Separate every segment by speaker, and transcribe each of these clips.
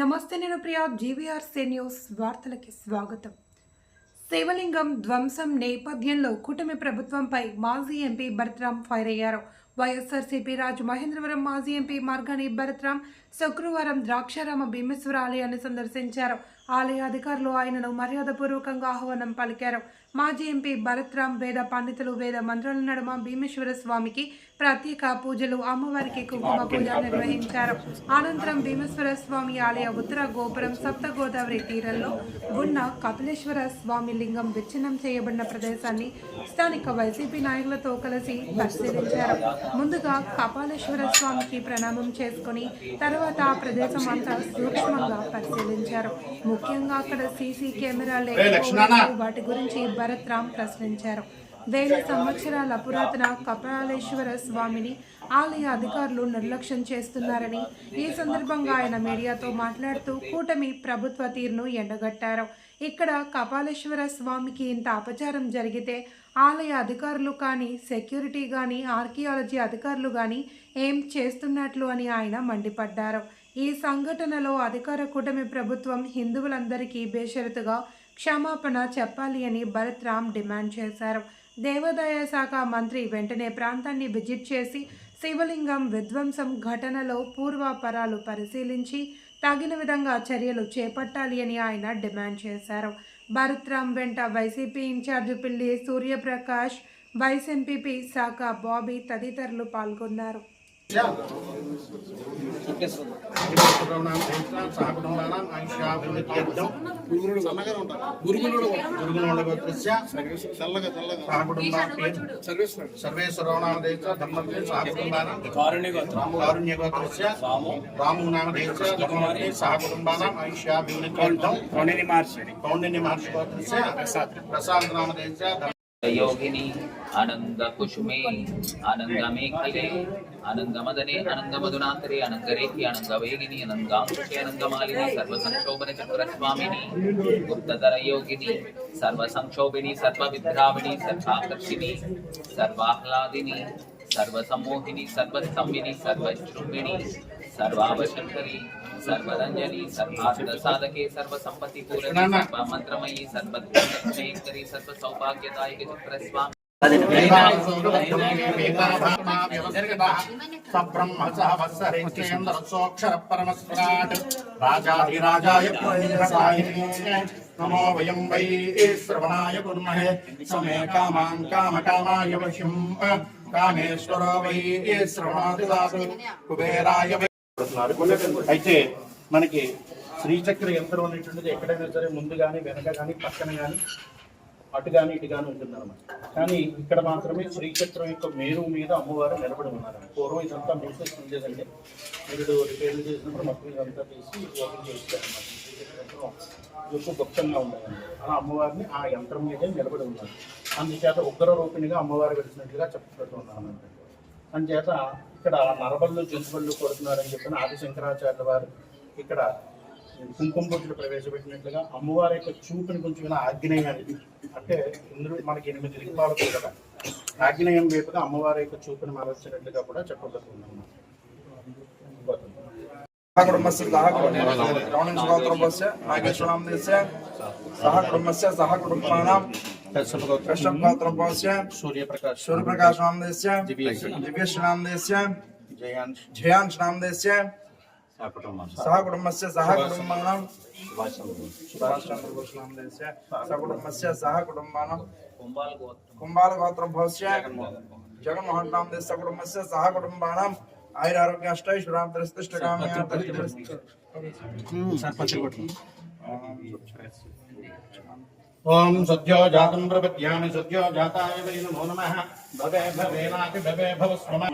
Speaker 1: నమస్తే, నేను Priya. GVRC news వార్తలకి స్వాగతం. శివలింగం ధ్వంసం నేపథ్యంలో కూటమి ప్రభుత్వంపై మాజీ ఎంపీ భరత్రాం ఫైర్ అయ్యారు. వైఎస్ఆర్సీపీ రాజమహేంద్రవరం మాజీ ఎంపీ మార్గాని భరత్రాం శుక్రవారం ద్రాక్షారామ భీమేశ్వర ఆలయాన్ని సందర్శించారు. ఆలయ అధికారులు ఆయనను మర్యాదపూర్వకంగా ఆహ్వానం పలికారు. మాజీ ఎంపీ భరత్రాం వేద పండితులు వేద మంత్రాల నడుమ భీమేశ్వర స్వామికి ప్రత్యేక పూజలు, అమ్మవారికి కుంకుమ పూజ నిర్వహించారు. అనంతరం భీమేశ్వర స్వామి ఆలయ ఉత్తర గోపురం సప్త గోదావరి తీరంలో ఉన్న కపిలేశ్వర స్వామి లింగం విచ్ఛిన్నం చేయబడిన ప్రదేశాన్ని స్థానిక వైసీపీ నాయకులతో కలిసి పరిశీలించారు. ముందుగా కపాలేశ్వర స్వామికి ప్రణామం చేసుకుని తర్వాత ఆ ప్రదేశం అంతా సూక్ష్మంగా పరిశీలించారు. ముఖ్యంగా అక్కడ సీసీ కెమెరాలే వాటి గురించి భరత్రాం ప్రశ్నించారు. 1000 సంవత్సరాల పురాతన కపాలేశ్వర స్వామిని ఆలయ అధికారులు నిర్లక్ష్యం చేస్తున్నారని ఈ సందర్భంగా ఆయన మీడియాతో మాట్లాడుతూ కూటమి ప్రభుత్వ తీరును ఎండగట్టారు. ఇక్కడ కపాలేశ్వర స్వామికి ఇంత అపచారం జరిగితే ఆలయ అధికారులు కానీ, సెక్యూరిటీ కానీ, ఆర్కియాలజీ అధికారులు కానీ ఏం చేస్తున్నట్లు అని ఆయన మండిపడ్డారు. ఈ సంఘటనలో అధికార కూటమి ప్రభుత్వం హిందువులందరికీ బేషరతుగా క్షమాపణ చెప్పాలి అని భరత్రాం డిమాండ్ చేశారు. దేవాదాయ శాఖ మంత్రి వెంటనే ప్రాంతాన్ని విజిట్ చేసి శివలింగం విధ్వంసం ఘటనలో పూర్వాపరాలు పరిశీలించి తగిన విధంగా చర్యలు చేపట్టాలి అని ఆయన డిమాండ్ చేశారు. భరత్రాం వెంట వైసీపీ ఇన్ఛార్జి పిల్లి సూర్యప్రకాష్, వైస్ ఎంపీపీ శాఖ బాబీ తదితరులు పాల్గొన్నారు.
Speaker 2: योगिनी आनंद कुसुमे आनंद मेखले आनंद मदने आनंद मधुनांतरे आनंदरेखी आनंद वेगिनी आनंदांकुशे आनंदमालिनी सर्व संक्षोभन चक्र स्वामिनी गुप्तधर योगिनी सर्व संक्षोभिनी सर्व विद्राविणी सर्वाकर्षिणी सर्वाह्लादिनी सर्व सम्मोहिनी सर्वस्तंभिनी सर्वशृंगिणी सर्वावशंकरी सर्वरंजनी सर्वार्थ साधके सर्व संपत्ति पूरणी सर्व मंत्रमयी सर्वक्षयंकरी सर्व सौभाग्यदायक चक्र स्वामी
Speaker 3: नमो वयं वै श्रवणाय कुर्महे समे कामान् कामकामाय वशं कामेश्वरो वै श्रवणादिदासु कुबेराय वै। అయితే మనకి శ్రీచక్ర యంత్రం అనేటువంటిది ఎక్కడైనా సరే ముందు కానీ వెనక కానీ పక్కన కానీ అటు కానీ ఇటు కానీ ఉంటుందన్నమాట. కానీ ఇక్కడ మాత్రమే శ్రీచక్రం యొక్క మేరు మీద అమ్మవారు నిలబడి ఉన్నారు. పూర్వం ఇదంతా మూసేసి ఉండేదండి. మీరు రిపేర్లు చేసినప్పుడు మొత్తం ఇదంతా తీసి ఓపెన్ చేస్తారన్నమాట. శ్రీచక్ర యంత్రం ఎక్కువ గుప్తంగా ఉండదండి. అలా అమ్మవారిని ఆ యంత్రం మీదే నిలబడి ఉన్నారు. అందుచేత ఉగ్ర రూపిణిగా అమ్మవారు వెలిసినట్లుగా చెప్పబడుతూ ఉన్నారు. అందుచేత ఇక్కడ నరబళ్ళు జంతుబళ్ళు కొడుతున్నారని చెప్పిన ఆది శంకరాచార్యుల వారు ఇక్కడ కుంకుమ బొట్టులు ప్రవేశపెట్టినట్లుగా అమ్మవారి యొక్క చూపుని కొంచెం ఆగ్నేయానికి, అంటే ఇందులో మనకి 8 దిక్పాలకు కదా, ఆగ్నేయం వైపుగా అమ్మవారి యొక్క చూపుని మరల్చినట్లుగా కూడా చెప్పబడుతున్నాం. सूर्यप्रकाश नाम देस्य दिव्यश नाम देस्य जयांश नाम देस्य सह कुटुंबस्य सह कुटुंबानां सुभाष चंद्र बोस नाम देस्य सह कुटुंबस्य सह कुटुंबानां कुंभाल गोत्रभस्य जगन्मोहन नाम देस्य कुटुंबस्य सह कुटुंबानां आयुर आरोग्य अष्टैश्वर्याभिवृद्धिष्टकाम्या ओम सद्यो जातं प्रपद्यामि सद्यो जाताय वै नमो नमः भवे भवेनाति भवे भवस्मः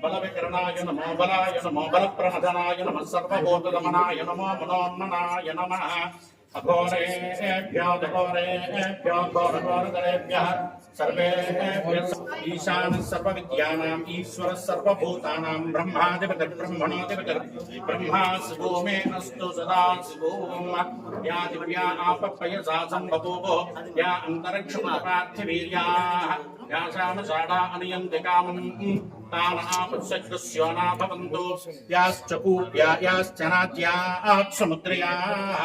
Speaker 3: बलविकरणाय नमो बलाय नमो बलप्रमथनाय नमः सर्वभूतगमनाय नमो मनोन्मनाय नमः अघोरेभ्यो घोरेभ्यो घोरघोरतरेभ्यः सर्वेभ्यः ईशानः सर्वविद्यानाम् ईश्वरः सर्वभूतानां ब्रह्माधिपतिर्ब्रह्मणोऽधिपतिर् ब्रह्मा शिवो मे अस्तु सदा शिवो या दिव्या आपपयसा सम्बभूवो या अन्तरिक्षपार्थिवीर्याः या शामषाढा अनियन्ति कामम् तान् आपत्सकृस्योना भवन्तु याश्च कूप्या याश्च नाट्याः समुद्रयाः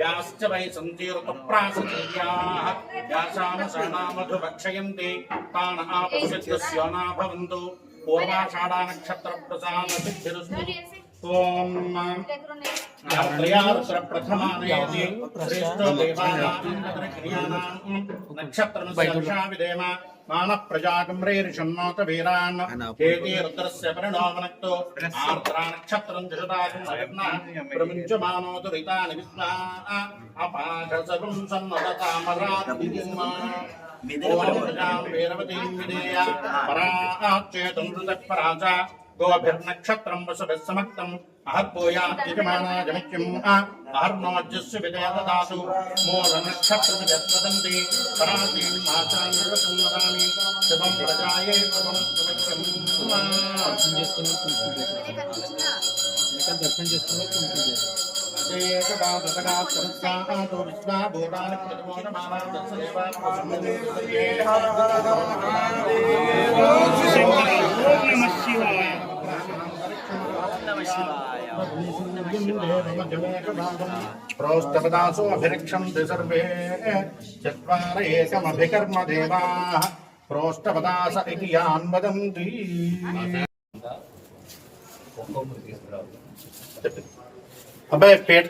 Speaker 3: याश्च वै सन्ति ऋतुप्रासतीर्याः यासामसना मधुभक्षयन्ति तान् आपश्यस्योना भवन्तु पूर्वाषाढा नक्षत्रप्रसादसिद्धिरस्तु ॐ त्रयारुद्रप्रथमानयति श्रेष्ठो देवानां नक्षत्रमस्य विदेम मानः प्रजागम्रेरिषन्नोत वीरान् हेति रुद्रस्य परिणोमनक्तो आर्द्रा नक्षत्रं जषदाकं सविर्नः प्रमुञ्चमानो दुरितानि विद्मा अपाठसगुं सन्नततामरात्रिम् ओम प्रजां वीरवतीं विदेया पराचेतुं ऋतपराजा गोभिर्नक्षत्रं वसुभिः समक्तम् अहर्भूयात् यजमानाजमित्यम् अहर्नोज्यस्य विदया ददातु मूलनक्षत्रमिदन्ति परातीं मातां निर्वतं वदामि शुभं प्रजाये शुभं सुमित्रम्
Speaker 4: दर्शन
Speaker 3: एकदातकात्तमस्यातो विश्वाभूतानि प्रतिमोदमानां प्रोष्टपदासो अभिरक्षन्ति सर्वे चत्वार एकमभिकर्म देवाः प्रोष्टपदास इति यान् वदन्ति अबे पेट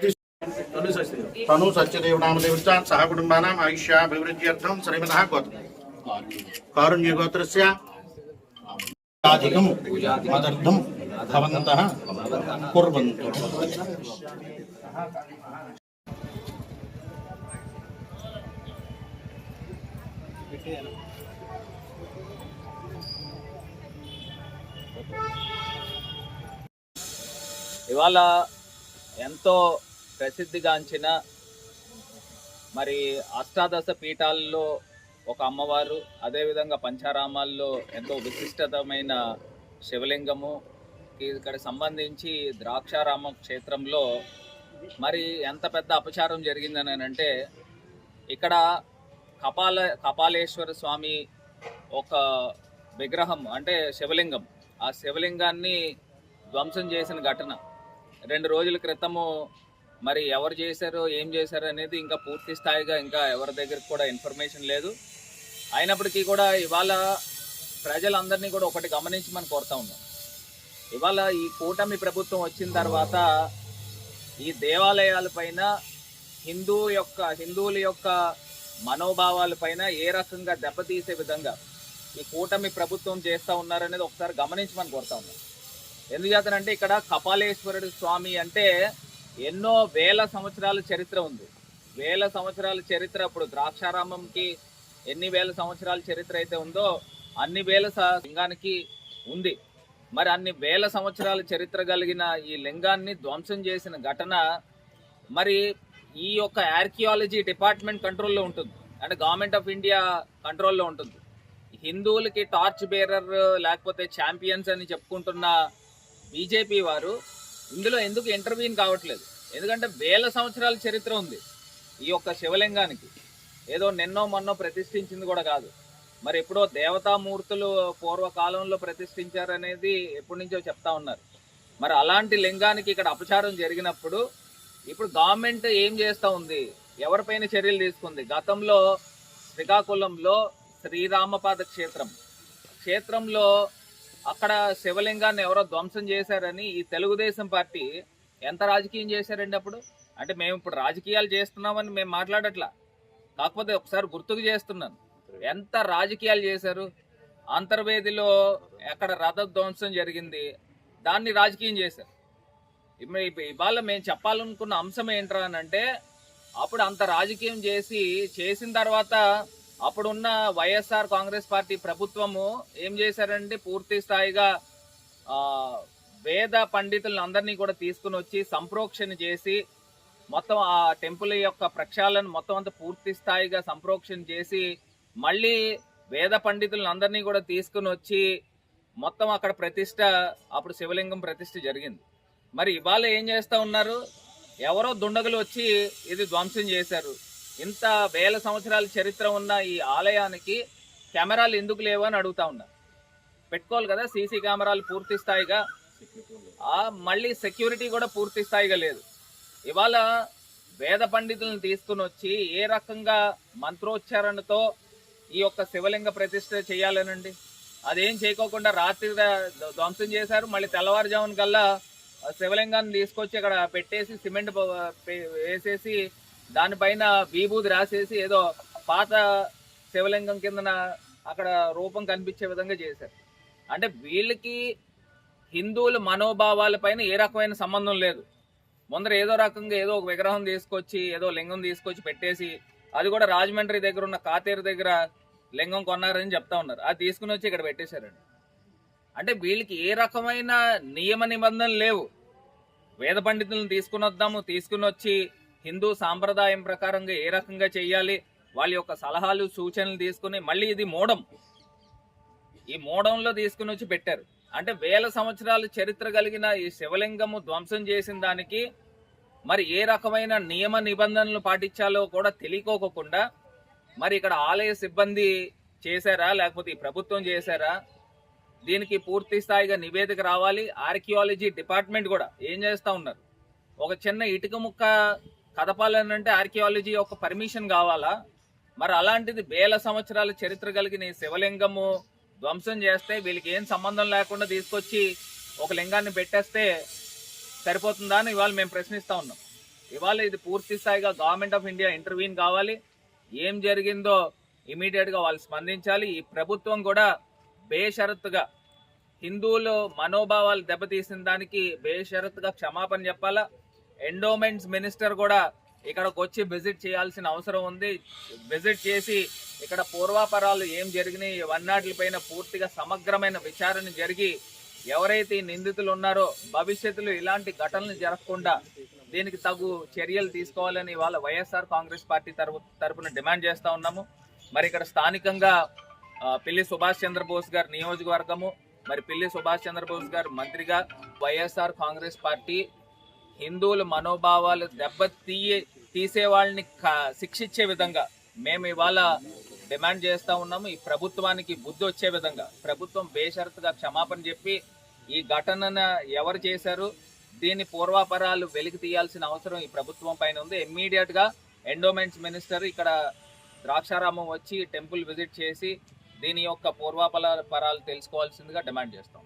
Speaker 3: तनु सत्यदेव नामदेवचा सह कुटुंबानां आयुष्याभिवृद्ध्यर्थं श्रीमतः कारुण्यगोत्रस्य अधिकं मदर्थं भवन्तः कुर्वन्तु।
Speaker 2: ఇవాళ ఎంతో ప్రసిద్ధిగాంచిన మరి అష్టాదశ పీఠాల్లో ఒక అమ్మవారు, అదేవిధంగా పంచారామాల్లో ఎంతో విశిష్టమైన శివలింగము, ఇక్కడ సంబంధించి ద్రాక్షారామ క్షేత్రంలో మరి ఎంత పెద్ద అపచారం జరిగిందని అంటే, ఇక్కడ కపాలేశ్వర స్వామి ఒక విగ్రహం అంటే శివలింగం, ఆ శివలింగాన్ని ధ్వంసం చేసిన ఘటన 2 రోజుల క్రితము మరి ఎవరు చేశారో ఏం చేశారో అనేది ఇంకా పూర్తి స్థాయిగా ఇంకా ఎవరి దగ్గరికి కూడా ఇన్ఫర్మేషన్ లేదు. అయినప్పటికీ కూడా ఇవాళ ప్రజలందరినీ కూడా ఒకటి గమనించమని కోరుతా ఉన్నాం. ఇవాళ ఈ కూటమి ప్రభుత్వం వచ్చిన తర్వాత ఈ దేవాలయాలపైన హిందువుల యొక్క మనోభావాలపైన ఏ రకంగా దెబ్బతీసే విధంగా ఈ కూటమి ప్రభుత్వం చేస్తూ ఉన్నారనేది ఒకసారి గమనించమని కోరుతా ఉన్నాం. ఎందుచేతనంటే ఇక్కడ కపాలేశ్వరుడు స్వామి అంటే ఎన్నో వేల సంవత్సరాల చరిత్ర ఉంది. వేల సంవత్సరాల చరిత్ర, ఇప్పుడు ద్రాక్షారామంకి ఎన్ని వేల సంవత్సరాల చరిత్ర అయితే ఉందో అన్ని వేల లింగానికి ఉంది. మరి అన్ని వేల సంవత్సరాల చరిత్ర కలిగిన ఈ లింగాన్ని ధ్వంసం చేసిన ఘటన మరి ఈ యొక్క ఆర్కియాలజీ డిపార్ట్మెంట్ కంట్రోల్లో ఉంటుంది, అంటే గవర్నమెంట్ ఆఫ్ ఇండియా కంట్రోల్లో ఉంటుంది. హిందువులకి టార్చ్ బేరర్ లేకపోతే ఛాంపియన్స్ అని చెప్పుకుంటున్న బీజేపీ వారు ఇందులో ఎందుకు ఇంటర్వ్యూన్ కావట్లేదు? ఎందుకంటే వేల సంవత్సరాల చరిత్ర ఉంది ఈ యొక్క శివలింగానికి. ఏదో నిన్నో మొన్నో ప్రతిష్ఠించింది కూడా కాదు. మరి ఎప్పుడో దేవతామూర్తులు పూర్వకాలంలో ప్రతిష్ఠించారనేది ఎప్పటి నుంచో చెప్తా ఉన్నారు. మరి అలాంటి లింగానికి ఇక్కడ అపచారం జరిగినప్పుడు ఇప్పుడు గవర్నమెంట్ ఏం చేస్తూ ఉంది, ఎవరిపైన చర్యలు తీసుకుంది? గతంలో శ్రీకాకుళంలో శ్రీరామపాద క్షేత్రంలో అక్కడ శివలింగాన్ని ఎవరో ధ్వంసం చేశారని ఈ తెలుగుదేశం పార్టీ ఎంత రాజకీయం చేశారండి అప్పుడు. అంటే మేము ఇప్పుడు రాజకీయాలు చేస్తున్నామని మేము మాట్లాడట్లా, కాకపోతే ఒకసారి గుర్తుకు చేస్తున్నాను ఎంత రాజకీయాలు చేశారు. అంతర్వేదిలో ఎక్కడ రథ ధ్వంసం జరిగింది, దాన్ని రాజకీయం చేశారు. ఇవాళ మేము చెప్పాలనుకున్న అంశం ఏంట్రా అని అంటే, అప్పుడు అంత రాజకీయం చేసిన తర్వాత అప్పుడున్న వైఎస్ఆర్ కాంగ్రెస్ పార్టీ ప్రభుత్వము ఏం చేశారంటే పూర్తి స్థాయిగా వేద పండితులను అందరినీ కూడా తీసుకుని వచ్చి సంప్రోక్షణ చేసి మొత్తం ఆ టెంపుల్ యొక్క ప్రక్షాళన మొత్తం అంతా పూర్తి స్థాయిగా సంప్రోక్షణ చేసి మళ్ళీ వేద పండితులను అందరినీ కూడా తీసుకుని వచ్చి మొత్తం అక్కడ ప్రతిష్ట, అప్పుడు శివలింగం ప్రతిష్ట జరిగింది. మరి ఇవాళ ఏం చేస్తూ ఉన్నారు, ఎవరో దుండగులు వచ్చి ఇది ధ్వంసం చేశారు. ఇంత వేల సంవత్సరాల చరిత్ర ఉన్న ఈ ఆలయానికి కెమెరాలు ఎందుకు లేవు అని అడుగుతా ఉన్నారు. పెట్టుకోవాలి కదా సీసీ కెమెరాలు పూర్తి స్థాయిగా, మళ్ళీ సెక్యూరిటీ కూడా పూర్తి స్థాయిగా లేదు. ఇవాళ వేద పండితులను తీసుకుని వచ్చి ఏ రకంగా మంత్రోచ్చారణతో ఈ యొక్క శివలింగ ప్రతిష్ఠ చేయాలనండి, అదేం చేయకోకుండా రాత్రి ధ్వంసం చేశారు. మళ్ళీ తెల్లవారుజామున కల్లా శివలింగాన్ని తీసుకొచ్చి అక్కడ పెట్టేసి సిమెంట్ వేసేసి దానిపైన విభూది రాసేసి ఏదో పాత శివలింగం కిందన అక్కడ రూపం కనిపించే విధంగా చేశారు. అంటే వీళ్ళకి హిందువుల మనోభావాల పైన ఏ రకమైన సంబంధం లేదు. ముందర ఏదో రకంగా ఏదో ఒక విగ్రహం తీసుకొచ్చి ఏదో లింగం తీసుకొచ్చి పెట్టేసి, అది కూడా రాజమండ్రి దగ్గర ఉన్న కాతేరు దగ్గర లింగం కొన్నారని చెప్తా ఉన్నారు. అది తీసుకుని వచ్చి ఇక్కడ పెట్టేశారండి. అంటే వీళ్ళకి ఏ రకమైన నియమ నిబంధనలు లేవు. వేద పండితులను తీసుకుని వచ్చి హిందూ సాంప్రదాయం ప్రకారంగా ఏ రకంగా చెయ్యాలి, వాళ్ళ యొక్క సలహాలు సూచనలు తీసుకుని మళ్ళీ ఇది ఈ మోడంలో తీసుకుని వచ్చి పెట్టారు. అంటే వేల సంవత్సరాల చరిత్ర కలిగిన ఈ శివలింగము ధ్వంసం చేసిన దానికి మరి ఏ రకమైన నియమ నిబంధనలు పాటించాలో కూడా తెలియకోకుండా మరి ఇక్కడ ఆలయ సిబ్బంది చేశారా లేకపోతే ఈ ప్రభుత్వం చేశారా, దీనికి పూర్తి స్థాయిగా నివేదిక రావాలి. ఆర్కియాలజీ డిపార్ట్మెంట్ కూడా ఏం చేస్తూ ఉన్నారు, ఒక చిన్న ఇటుక ముక్క కదపాలనంటే ఆర్కియాలజీ యొక్క పర్మిషన్ కావాలా? మరి అలాంటిది వేల సంవత్సరాల చరిత్ర కలిగిన ఈ శివలింగము ధ్వంసం చేస్తే వీళ్ళకి ఏం సంబంధం లేకుండా తీసుకొచ్చి ఒక లింగాన్ని పెట్టేస్తే సరిపోతుందా అని ఇవాళ మేము ప్రశ్నిస్తూ ఉన్నాం. ఇవాళ ఇది పూర్తి స్థాయిగా గవర్నమెంట్ ఆఫ్ ఇండియా ఇంటర్వ్యూన్ కావాలి. ఏం జరిగిందో ఇమీడియట్గా వాళ్ళు స్పందించాలి. ఈ ప్రభుత్వం కూడా బేషరతుగా హిందువులు మనోభావాలు దెబ్బతీసిన దానికి బేషరతుగా క్షమాపణ చెప్పాలా. ఎండోమెంట్స్ మినిస్టర్ కూడా ఇక్కడికి వచ్చి విజిట్ చేయాల్సిన అవసరం ఉంది. విజిట్ చేసి ఇక్కడ పూర్వాపరాలు ఏం జరిగినాయి ఇవన్నిటిపైన పూర్తిగా సమగ్రమైన విచారణ జరిగి ఎవరైతే ఈ నిందితులు ఉన్నారో భవిష్యత్తులో ఇలాంటి ఘటనలు జరగకుండా దీనికి తగు చర్యలు తీసుకోవాలని వాళ్ళ వైఎస్ఆర్ కాంగ్రెస్ పార్టీ తరపున డిమాండ్ చేస్తూ ఉన్నాము. మరి ఇక్కడ స్థానికంగా పిల్లి సుభాష్ చంద్రబోస్ గారి నియోజకవర్గము, మరి పిల్లి సుభాష్ చంద్రబోస్ గారు మంత్రిగా వైఎస్ఆర్ కాంగ్రెస్ పార్టీ హిందువుల మనోభావాలు తీసే వాళ్ళని శిక్షించే విధంగా మేము ఇవాళ డిమాండ్ చేస్తూ ఉన్నాము. ఈ ప్రభుత్వానికి బుద్ధి వచ్చే విధంగా ప్రభుత్వం బేషరతుగా క్షమాపణ చెప్పి ఈ ఘటనను ఎవరు చేశారు దీని పూర్వాపరాలు వెలికి తీయాల్సిన అవసరం ఈ ప్రభుత్వం పైన ఉంది. ఇమ్మీడియట్ గా ఎండోమెంట్స్ మినిస్టర్ ఇక్కడ ద్రాక్షారామం వచ్చి టెంపుల్ విజిట్ చేసి దీని యొక్క పూర్వాపరాలు తెలుసుకోవాల్సిందిగా డిమాండ్ చేస్తాం.